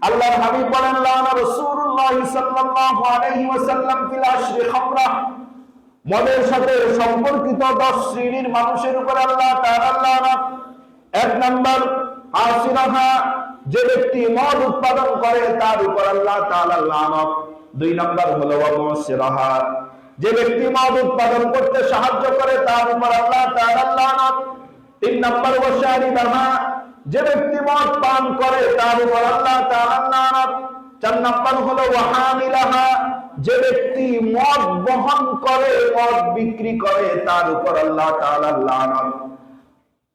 আল্লাহর হাবিব বলেন লানা রাসূলুল্লাহ সাল্লাল্লাহু আলাইহি ওয়াসাল্লাম ফিল আশরি খামরা, মদের সাথে সম্পর্কিত 10 শ্রেণীর মানুষের উপর আল্লাহ তাআলা লানত। 1 নাম্বার আসিরাহা, যে ব্যক্তি মদ উৎপাদন করে তার উপর আল্লাহ তাআলা লানত। 2 নাম্বার হলো ওয়াসিরাহা, যে ব্যক্তি মদ উৎপাদন করতে সাহায্য করে তার উপর আল্লাহ তাআলা লানত। 3 নাম্বার ওয়াশারিবাহা, যে ব্যক্তি মদ পান করে তার উপর আল্লাহ তাআলা লানত। 4 নাম্বার হলো ওয়াহামিলাহা, যে ব্যক্তি মদ বহন করে, মদ বিক্রি করে তার উপর আল্লাহ তাআলা লানত।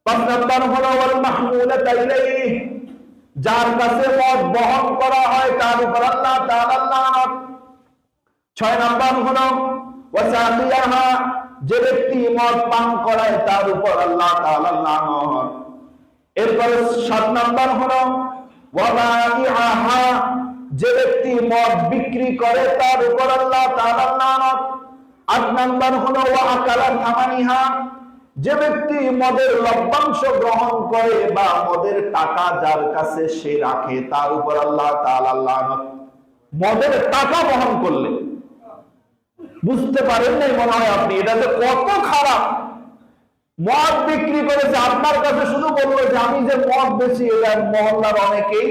5 নাম্বার হলো ওয়াল মাহমুলাতা ইলাইহি, যার কাছে মদ বহন করা হয় তার উপর আল্লাহ তাআলা লানত। 6 নাম্বার হলো ওয়াসাকিয়াহা, যে ব্যক্তি মদ পান করায় তার উপর আল্লাহ তাআলা লানত। এরপর 7 নাম্বার হলো ওয়াবাইআহা, যে ব্যক্তি মদ বিক্রি করে তার উপর আল্লাহ তাআলা লানত। 8 নাম্বার হলো ওয়াআকালা থামানিহা, যে ব্যক্তি মদের লভ্যাংশ গ্রহণ করে বা মদের টাকা যার কাছে সে রাখে তার উপর আল্লাহ তাআলা লানত। মদের টাকা বহন করলে বুঝতে পারেন নাই মনে হয় আপনি, এটা যে কত খারাপ। মদ বিক্রি করেছে, আপনার কাছে শুধু বললো যে আমি যে মদ বেচি এটা মহল্লার অনেকেই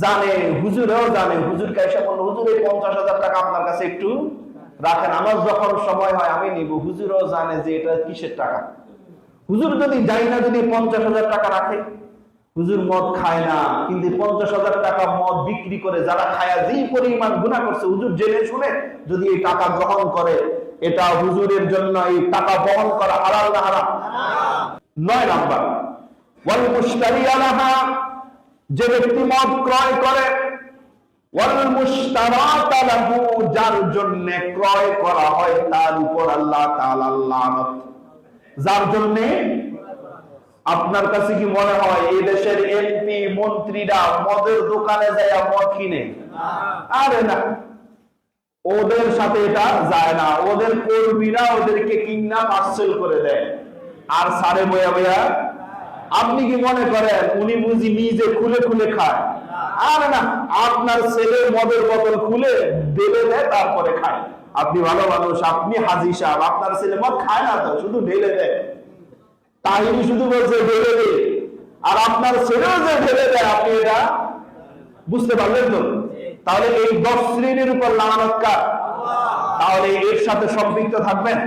জানে, হুজুরেও জানে। হুজুর কাছে বললো হুজুর এই 50,000 টাকা আপনার কাছে একটু রাখেন, আমার যখন সময় হয় আমি নিব। হুজুরও জানে যে এটা কিসের টাকা। হুজুর যদি যাই না, যদি 50,000 টাকা রাখে, হুজুর মদ খায় না কিন্তু 50,000 টাকা মদ বিক্রি করে যারা খায়া যেই পরিমাণ গুনাহ করছে, হুজুর জেনে শুনে যদি এই টাকা গ্রহণ করে, এটা হুজুরের জন্য এই টাকা বহন করা হালাল না হারাম? 9 নাম্বার ওয়াল মুশতারি আলাহা, যে ব্যক্তি মদ ক্রয় করে, ওয়াল মুশতারাত লাহু, যার জন্য ক্রয় করা হয় তার উপর আল্লাহ তাআলা লানত। যার জন্য, আপনার কাছে কি মনে হয় এই দেশের এমপি মন্ত্রীরা মদের দোকানে যায় মদ কিনে? আরে না, ওদের সাথে এটা যায় না। ওদের কর্মীরা ওদেরকে কিনা পার্সেল করে দেয় আর সারে বয়া বয়া। আপনি কি মনে করেন উনি বুঝি নিজে খুলে খুলে খায়? আর না, আপনার ছেলে মদের বোতল খুলে ঢেলে দেয় তারপরে খায়। আপনি ভালো মানুষ, আপনি হাজী সাহেব, আপনার ছেলে মদ খায় না তো, শুধু ঢেলে দেয়। তাহিনী শুধু বলছে ঢেলে দে, আর আপনার ছেলেও যে ঢেলে দেয়। আপনি এটা বুঝতে পারলেন তো? তাহলে এই 10 শ্রেণীর উপর লানত কার? তাহলে এর সাথে সম্পৃক্ত থাকবেন।